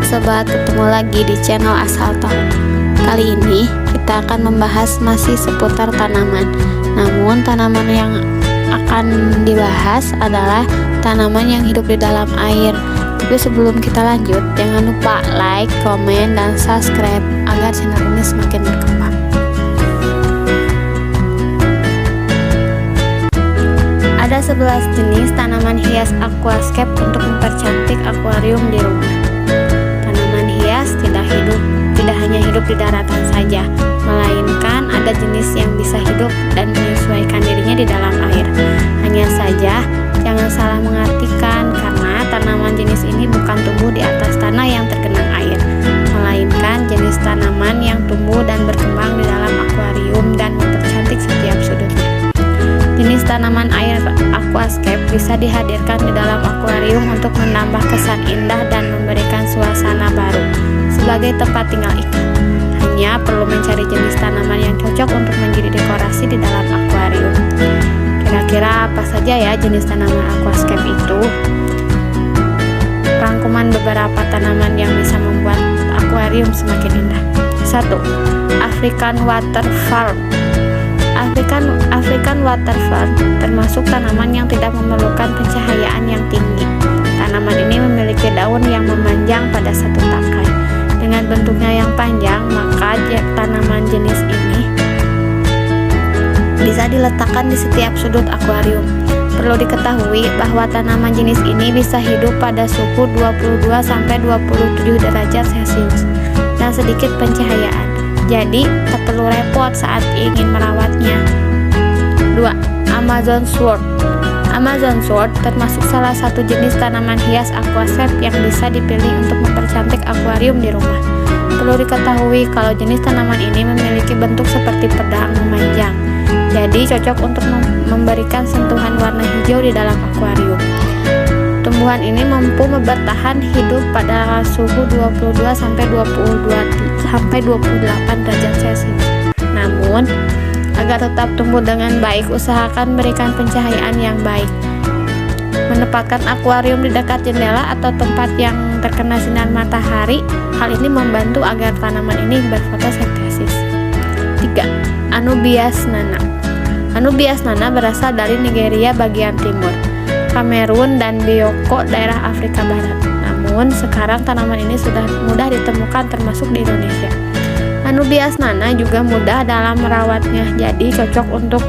sobat, ketemu lagi di channel Asal Tahu. Kali ini kita akan membahas masih seputar tanaman. Namun tanaman yang akan dibahas adalah tanaman yang hidup di dalam air. Tapi sebelum kita lanjut, jangan lupa like, komen, dan subscribe agar channel ini semakin berkembang. Ada 11 jenis tanaman hias aquascape untuk mempercantik akuarium di rumah. Tanaman hias tidak hanya hidup di daratan saja, melainkan ada jenis yang bisa hidup dan menyesuaikan dirinya di dalam air. Hanya saja, jangan salah mengartikan karena tanaman jenis ini bukan tumbuh di atas tanah yang tergenang air, melainkan jenis tanaman yang tumbuh dan berkembang di dalam akuarium dan mempercantik setiap sudutnya. Jenis tanaman air aquascape bisa dihadirkan di dalam akuarium untuk menambah kesan indah dan memberikan suasana baru sebagai tempat tinggal ikan. Hanya perlu mencari jenis tanaman yang cocok untuk menjadi dekorasi di dalam akuarium. Kira-kira apa saja ya jenis tanaman aquascape itu? Rangkuman beberapa tanaman yang bisa membuat akuarium semakin indah. 1. African Water Fern. African Water Fern termasuk tanaman yang tidak memerlukan pencahayaan yang tinggi. Tanaman ini memiliki daun yang memanjang pada satu tangkai. Dengan bentuknya yang panjang, maka tanaman jenis ini bisa diletakkan di setiap sudut akuarium. Perlu diketahui bahwa tanaman jenis ini bisa hidup pada suhu 22-27 derajat Celcius dan sedikit pencahayaan. Jadi, tak perlu repot saat ingin merawatnya. 2. Amazon Sword. Amazon Sword termasuk salah satu jenis tanaman hias aquascape yang bisa dipilih untuk mempercantik akuarium di rumah. Perlu diketahui kalau jenis tanaman ini memiliki bentuk seperti pedang memanjang. Jadi, cocok untuk memberikan sentuhan warna hijau di dalam akuarium. Tumbuhan ini mampu bertahan hidup pada suhu 22-28 derajat Celcius. Namun, agar tetap tumbuh dengan baik, usahakan berikan pencahayaan yang baik. Menempatkan akuarium di dekat jendela atau tempat yang terkena sinar matahari, hal ini membantu agar tanaman ini berfotosintesis. 3. Anubias nana. Anubias nana berasal dari Nigeria bagian timur, Kamerun, dan Bioko daerah Afrika Barat. Namun, sekarang tanaman ini sudah mudah ditemukan termasuk di Indonesia. Anubias nana juga mudah dalam merawatnya, jadi cocok untuk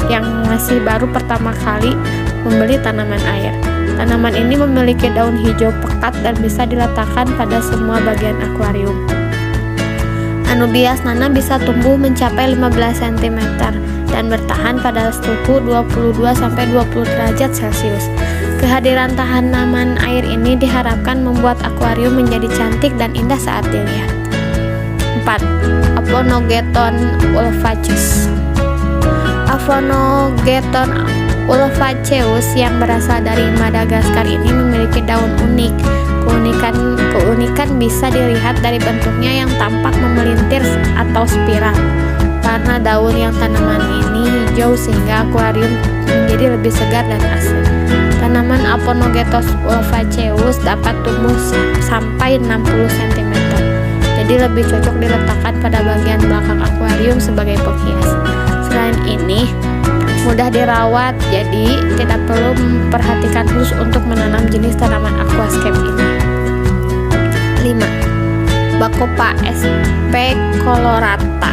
yang masih baru pertama kali membeli tanaman air. Tanaman ini memiliki daun hijau pekat dan bisa diletakkan pada semua bagian akuarium. Anubias nana bisa tumbuh mencapai 15 cm dan bertahan pada suhu 22-20 derajat Celcius. Kehadiran tanaman air ini diharapkan membuat akuarium menjadi cantik dan indah saat dilihat. 4. Aphonogeton ulvaceus. Aphonogeton ulvaceus yang berasal dari Madagaskar ini memiliki daun unik. Keunikan bisa dilihat dari bentuknya yang tampak memelintir atau spiral. Warna daun yang tanaman ini hijau sehingga akuarium menjadi lebih segar dan asri. Tanaman Aphonogeton ulvaceus dapat tumbuh sampai 60 cm. Jadi lebih cocok diletakkan pada bagian belakang akuarium sebagai penghias. Selain ini, mudah dirawat, jadi tidak perlu memperhatikan khusus untuk menanam jenis tanaman aquascape ini. 5. Bacopa sp colorata.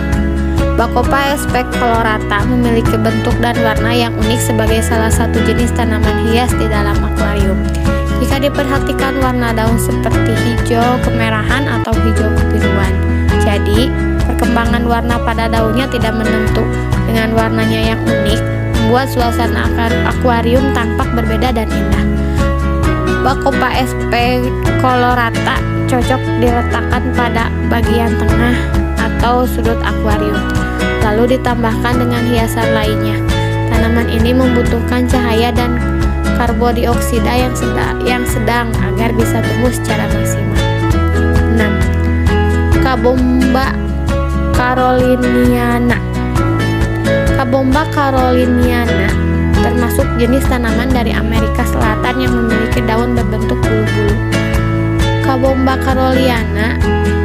Bacopa sp colorata memiliki bentuk dan warna yang unik sebagai salah satu jenis tanaman hias di dalam akuarium. Jika diperhatikan, warna daun seperti hijau kemerahan atau hijau kebiruan. Jadi, perkembangan warna pada daunnya tidak menentu. Dengan warnanya yang unik, membuat suasana akuarium tampak berbeda dan indah. Bacopa sp colorata cocok diletakkan pada bagian tengah atau sudut akuarium, lalu ditambahkan dengan hiasan lainnya. Tanaman ini membutuhkan cahaya dan karbodioksida yang sedang agar bisa tumbuh secara maksimal. 6. Kabomba caroliniana. Kabomba caroliniana termasuk jenis tanaman dari Amerika Selatan yang memiliki daun berbentuk bulu-bulu. Kabomba caroliana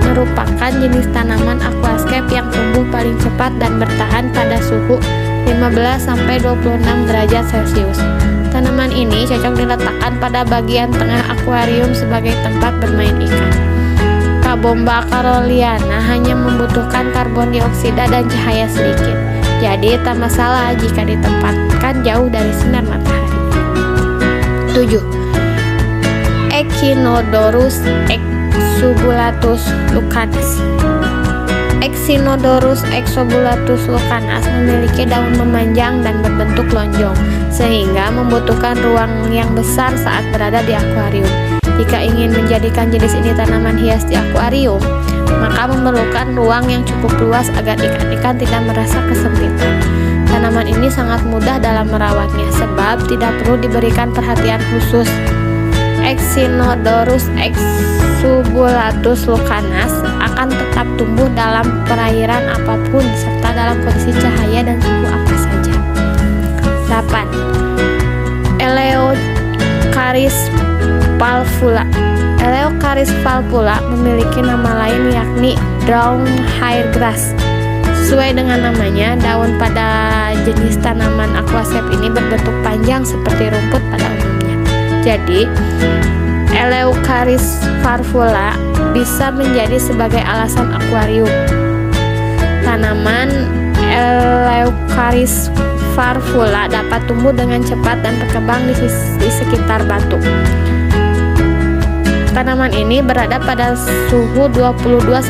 merupakan jenis tanaman aquascape yang tumbuh paling cepat dan bertahan pada suhu 15-26 derajat Celcius. Tanaman ini cocok diletakkan pada bagian tengah akuarium sebagai tempat bermain ikan. Kabomba caroliana hanya membutuhkan karbon dioksida dan cahaya sedikit, jadi tak masalah jika ditempatkan jauh dari sinar matahari. 7. Echinodorus exubulatus lucanus. Echinodorus exubulatus lucanus memiliki daun memanjang dan berbentuk lonjong, sehingga membutuhkan ruang yang besar saat berada di akuarium. Jika ingin menjadikan jenis ini tanaman hias di akuarium, maka memerlukan ruang yang cukup luas agar ikan-ikan tidak merasa kesempitan. Tanaman ini sangat mudah dalam merawatnya, sebab tidak perlu diberikan perhatian khusus. Echinodorus exubulatus lucanus akan tetap tumbuh dalam perairan apapun serta dalam kondisi cahaya dan suhu apa saja. 8. Eleocharis palvula. Eleocharis palvula memiliki nama lain yakni brown hairgrass. Sesuai dengan namanya, daun pada jenis tanaman aquascape ini berbentuk panjang seperti rumput pada umumnya. Jadi, Eleocharis palvula bisa menjadi sebagai alasan akuarium. Tanaman Eleocharis palvula dapat tumbuh dengan cepat dan berkembang di sekitar batu. Tanaman ini berada pada suhu 22-25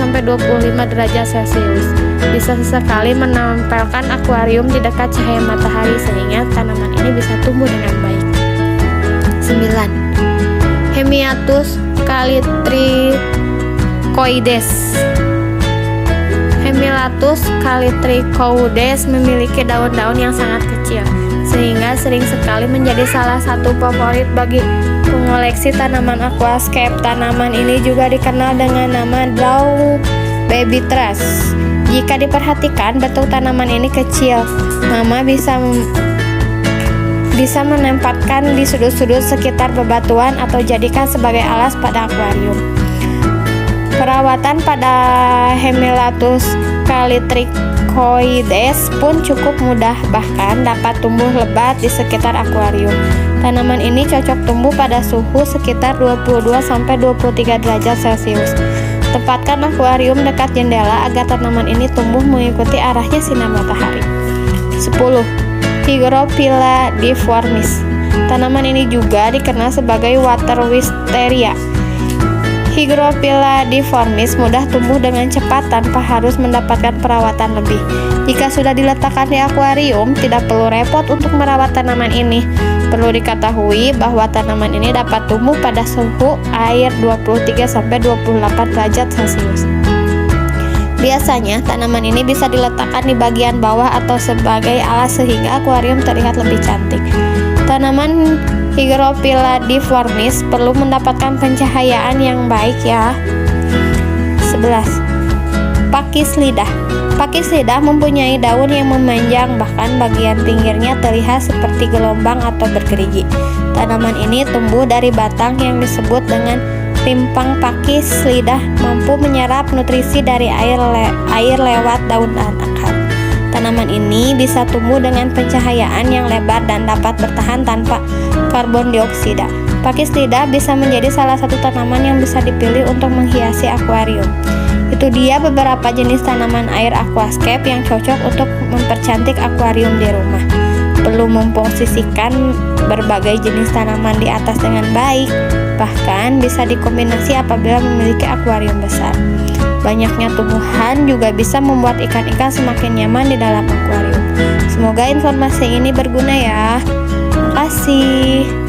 derajat Celcius. Bisa sesekali menempelkan akuarium di dekat cahaya matahari sehingga tanaman ini bisa tumbuh dengan baik. 9. Hemiatus calitricoides. Hemiatus calitricoides memiliki daun-daun yang sangat kecil, sehingga sering sekali menjadi salah satu favorit bagi pengoleksi tanaman aquascape. Tanaman ini juga dikenal dengan nama Draw Baby Truss. Jika diperhatikan, bentuk tanaman ini kecil. Mama bisa menempatkan di sudut-sudut sekitar bebatuan atau jadikan sebagai alas pada akuarium. Perawatan pada Hemiatus calitricoides pun cukup mudah, bahkan dapat tumbuh lebat di sekitar akuarium. Tanaman ini cocok tumbuh pada suhu sekitar 22-23 derajat Celcius. Tempatkan akuarium dekat jendela agar tanaman ini tumbuh mengikuti arahnya sinar matahari. 10. Hygrophila difformis. Tanaman ini juga dikenal sebagai water wisteria. Hygrophila difformis mudah tumbuh dengan cepat tanpa harus mendapatkan perawatan lebih. Jika sudah diletakkan di akuarium, tidak perlu repot untuk merawat tanaman ini. Perlu diketahui bahwa tanaman ini dapat tumbuh pada suhu air 23-28 derajat Celcius. Biasanya, tanaman ini bisa diletakkan di bagian bawah atau sebagai alas sehingga akuarium terlihat lebih cantik. Tanaman Hygrophila difformis perlu mendapatkan pencahayaan yang baik ya. 11. Pakis lidah. Pakis lidah mempunyai daun yang memanjang, bahkan bagian pinggirnya terlihat seperti gelombang atau bergerigi. Tanaman ini tumbuh dari batang yang disebut dengan rimpang. Pakis lidah mampu menyerap nutrisi dari air lewat daun dan akar. Tanaman ini bisa tumbuh dengan pencahayaan yang lebar dan dapat bertahan tanpa karbon dioksida. Pakis lidah bisa menjadi salah satu tanaman yang bisa dipilih untuk menghiasi akuarium. Itu dia beberapa jenis tanaman air aquascape yang cocok untuk mempercantik akuarium di rumah. Perlu memposisikan berbagai jenis tanaman di atas dengan baik, bahkan bisa dikombinasi apabila memiliki akuarium besar. Banyaknya tumbuhan juga bisa membuat ikan-ikan semakin nyaman di dalam akuarium. Semoga informasi ini berguna ya. Terima kasih.